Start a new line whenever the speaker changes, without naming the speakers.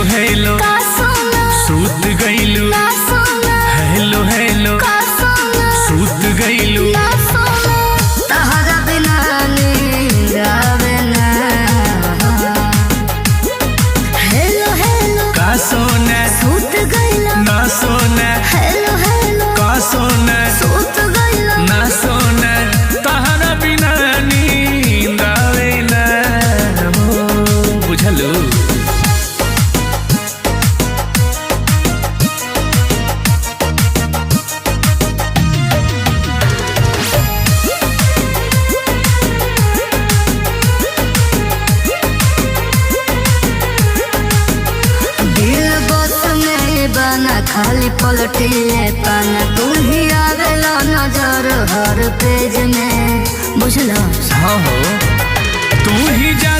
Hello सूत गईलू hello hello सूत गईलू
तहरा बिना नींद आवे ना। हेलो हेलो
का सोना
सूत गईला
ना सोना
हेलो हेलो
का सोना
सूत गईला
ना सोना तहरा बिना नींद आवे ना हो बुझलू।
बना खाली पलटिए पाना तू ही आवेला नजर हर पेज में बुझला।
हाँ हो तू ही जा